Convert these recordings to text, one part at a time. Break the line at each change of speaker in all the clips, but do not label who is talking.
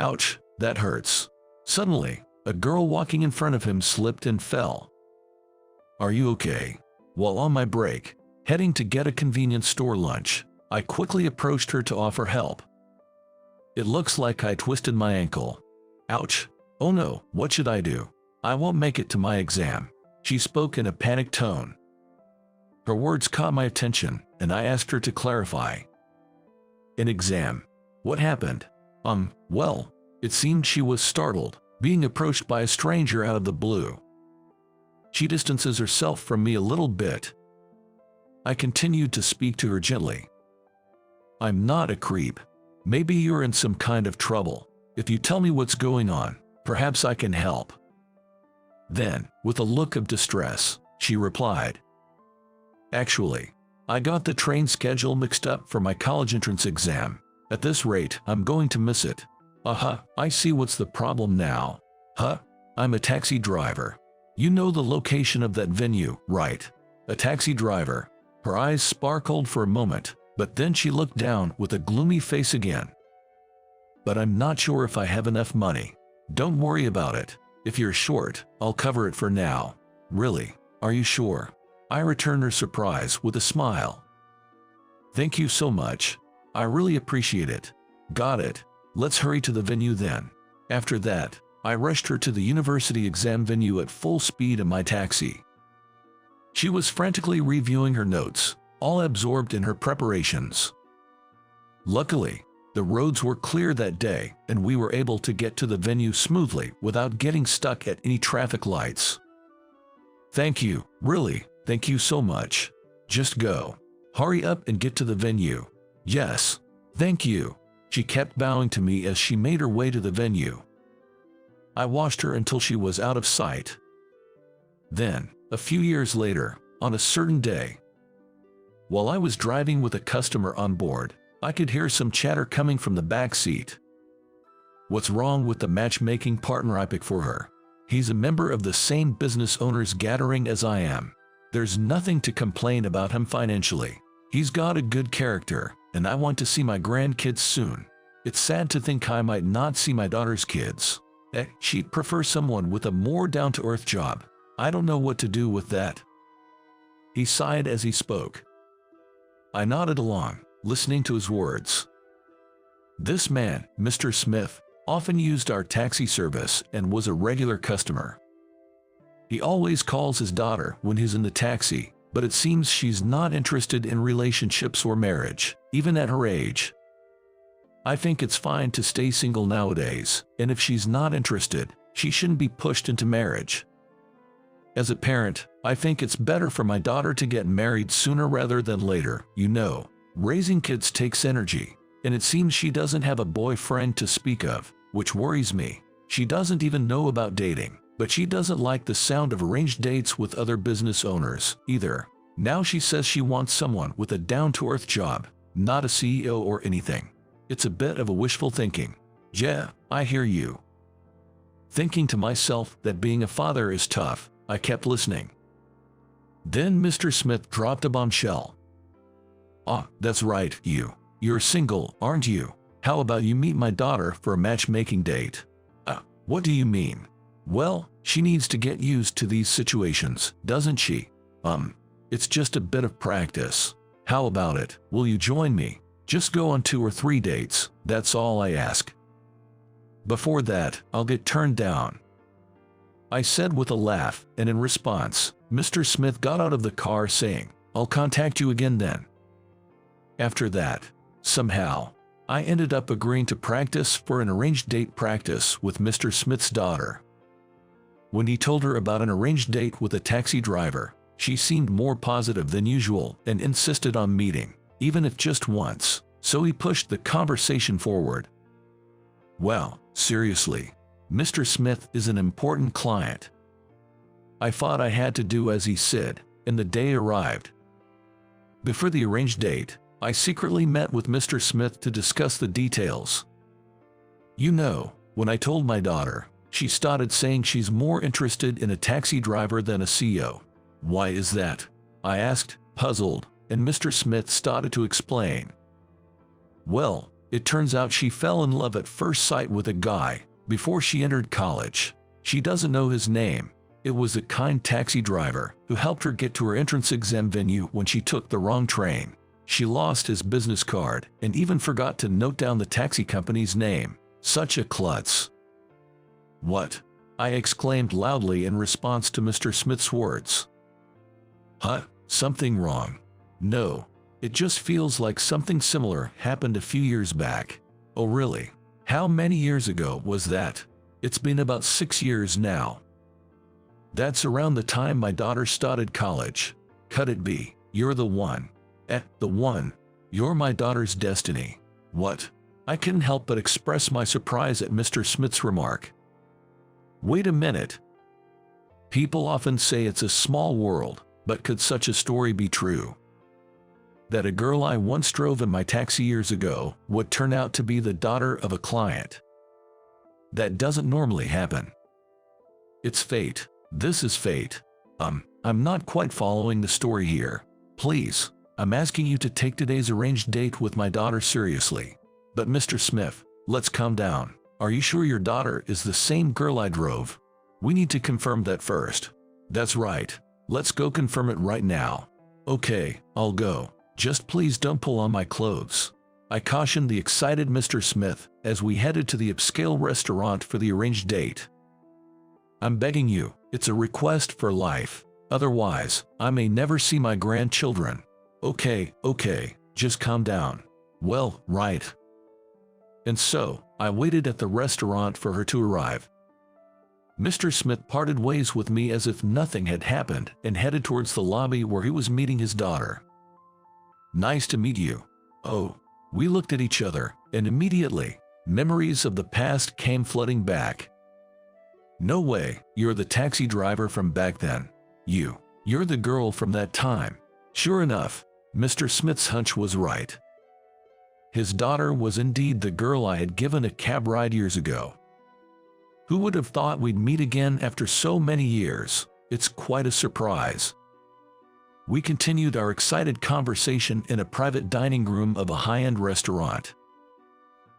Ouch, that hurts. Suddenly, a girl walking in front of him slipped and fell. Are you okay? While on my break, heading to get a convenience store lunch, I quickly approached her to offer help. It looks like I twisted my ankle. Ouch. Oh no, what should I do? I won't make it to my exam. She spoke in a panicked tone. Her words caught my attention, and I asked her to clarify. An exam? What happened? Well, it seemed she was startled, being approached by a stranger out of the blue. She distances herself from me a little bit. I continued to speak to her gently. I'm not a creep. Maybe you're in some kind of trouble. If you tell me what's going on, perhaps I can help. Then, with a look of distress, she replied, Actually, I got the train schedule mixed up for my college entrance exam. At this rate, I'm going to miss it. I see what's the problem now. I'm a taxi driver. You know the location of that venue, right? A taxi driver. Her eyes sparkled for a moment, but then she looked down with a gloomy face again. But I'm not sure if I have enough money. Don't worry about it. If you're short, I'll cover it for now. Really? Are you sure? I returned her surprise with a smile. Thank you so much. I really appreciate it. Got it. Let's hurry to the venue then. After that, I rushed her to the university exam venue at full speed in my taxi. She was frantically reviewing her notes, all absorbed in her preparations. Luckily, the roads were clear that day, and we were able to get to the venue smoothly without getting stuck at any traffic lights. Thank you, really, thank you so much. Just go. Hurry up and get to the venue. Yes, thank you. She kept bowing to me as she made her way to the venue. I watched her until she was out of sight. Then, a few years later, on a certain day, while I was driving with a customer on board, I could hear some chatter coming from the back seat. What's wrong with the matchmaking partner I picked for her? He's a member of the same business owners gathering as I am. There's nothing to complain about him financially. He's got a good character, and I want to see my grandkids soon. It's sad to think I might not see my daughter's kids. She'd prefer someone with a more down-to-earth job. I don't know what to do with that. He sighed as he spoke. I nodded along, listening to his words. This man, Mr. Smith, often used our taxi service and was a regular customer. He always calls his daughter when he's in the taxi, but it seems she's not interested in relationships or marriage, even at her age. I think it's fine to stay single nowadays, and if she's not interested, she shouldn't be pushed into marriage. As a parent, I think it's better for my daughter to get married sooner rather than later. You know, raising kids takes energy, and it seems she doesn't have a boyfriend to speak of, which worries me. She doesn't even know about dating, but she doesn't like the sound of arranged dates with other business owners, either. Now she says she wants someone with a down-to-earth job, not a CEO or anything. It's a bit of a wishful thinking. Yeah, I hear you. Thinking to myself that being a father is tough, I kept listening. Then Mr. Smith dropped a bombshell. That's right, you're single, aren't you? How about you meet my daughter for a matchmaking date? What do you mean? Well, she needs to get used to these situations, doesn't she? It's just a bit of practice. How about it? Will you join me? Just go on 2 or 3 dates, that's all I ask. Before that, I'll get turned down. I said with a laugh, and in response, Mr. Smith got out of the car saying, I'll contact you again then. After that, somehow, I ended up agreeing to practice for an arranged date practice with Mr. Smith's daughter. When he told her about an arranged date with a taxi driver, she seemed more positive than usual and insisted on meeting, even if just once, so he pushed the conversation forward. Well, seriously, Mr. Smith is an important client. I thought I had to do as he said, and the day arrived. Before the arranged date, I secretly met with Mr. Smith to discuss the details. You know, when I told my daughter, she started saying she's more interested in a taxi driver than a CEO. Why is that? I asked, puzzled, and Mr. Smith started to explain. Well, It turns out she fell in love at first sight with a guy before she entered college. She doesn't know his name. It was a kind taxi driver who helped her get to her entrance exam venue when she took the wrong train. She lost his business card and even forgot to note down the taxi company's name. Such a klutz. What? I exclaimed loudly in response to Mr. Smith's words. Huh? Something wrong? No. It just feels like something similar happened a few years back. Oh really? How many years ago was that? It's been about 6 years now. That's around the time my daughter started college. Could it be? You're the one. The one. You're my daughter's destiny. What? I couldn't help but express my surprise at Mr. Smith's remark. Wait a minute. People often say it's a small world, but could such a story be true? That a girl I once drove in my taxi years ago would turn out to be the daughter of a client. That doesn't normally happen. It's fate. This is fate. I'm not quite following the story here. Please, I'm asking you to take today's arranged date with my daughter seriously. But Mr. Smith, let's calm down. Are you sure your daughter is the same girl I drove? We need to confirm that first. That's right. Let's go confirm it right now. Okay, I'll go. Just please don't pull on my clothes. I cautioned the excited Mr. Smith as we headed to the upscale restaurant for the arranged date. I'm begging you, it's a request for life. Otherwise, I may never see my grandchildren. Okay, just calm down. Well, right. And so, I waited at the restaurant for her to arrive. Mr. Smith parted ways with me as if nothing had happened and headed towards the lobby where he was meeting his daughter. Nice to meet you. Oh, we looked at each other, and immediately, memories of the past came flooding back. No way, you're the taxi driver from back then. You're the girl from that time. Sure enough, Mr. Smith's hunch was right. His daughter was indeed the girl I had given a cab ride years ago. Who would have thought we'd meet again after so many years? It's quite a surprise. We continued our excited conversation in a private dining room of a high-end restaurant.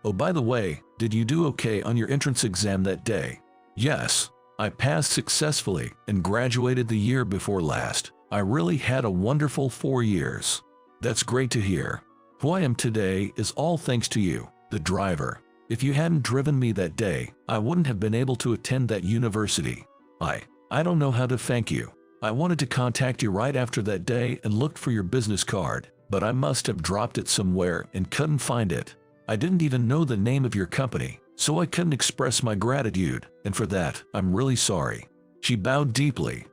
Oh, by the way, did you do okay on your entrance exam that day? Yes, I passed successfully and graduated the year before last. I really had a wonderful 4 years. That's great to hear. Who I am today is all thanks to you, the driver. If you hadn't driven me that day, I wouldn't have been able to attend that university. I don't know how to thank you. I wanted to contact you right after that day and looked for your business card, but I must have dropped it somewhere and couldn't find it. I didn't even know the name of your company, so I couldn't express my gratitude, and for that, I'm really sorry. She bowed deeply.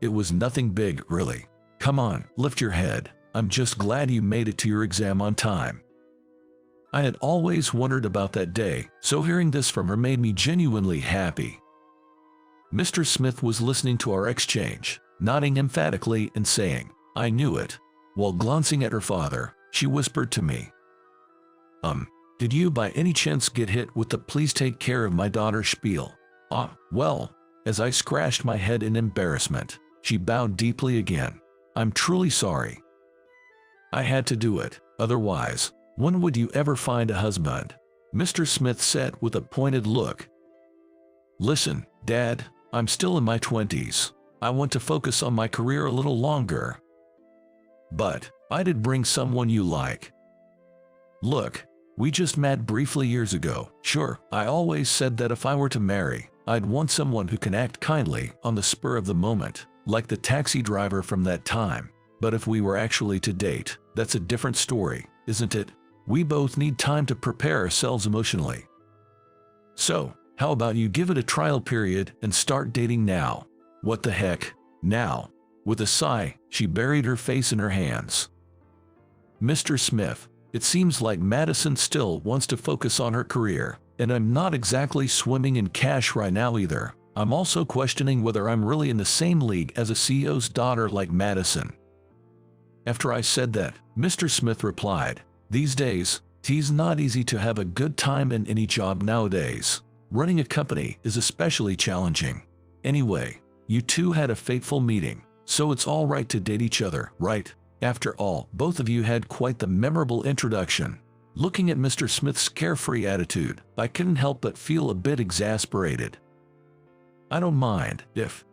It was nothing big, really. Come on, lift your head. I'm just glad you made it to your exam on time. I had always wondered about that day, so hearing this from her made me genuinely happy. Mr. Smith was listening to our exchange, nodding emphatically and saying, I knew it. While glancing at her father, she whispered to me, did you by any chance get hit with the please take care of my daughter spiel? Well, as I scratched my head in embarrassment, she bowed deeply again. I'm truly sorry. I had to do it, otherwise, when would you ever find a husband? Mr. Smith said with a pointed look. Listen, Dad, I'm still in my 20s. I want to focus on my career a little longer. But, I did bring someone you like. Look, we just met briefly years ago. Sure, I always said that if I were to marry, I'd want someone who can act kindly on the spur of the moment, like the taxi driver from that time. But if we were actually to date, that's a different story, isn't it? We both need time to prepare ourselves emotionally. So, how about you give it a trial period and start dating now? What the heck? Now? With a sigh, she buried her face in her hands. Mr. Smith, it seems like Madison still wants to focus on her career, and I'm not exactly swimming in cash right now either. I'm also questioning whether I'm really in the same league as a CEO's daughter like Madison. After I said that, Mr. Smith replied, These days, it's not easy to have a good time in any job nowadays. Running a company is especially challenging. Anyway, you two had a fateful meeting, so it's all right to date each other, right? After all, both of you had quite the memorable introduction. Looking at Mr. Smith's carefree attitude, I couldn't help but feel a bit exasperated. I don't mind if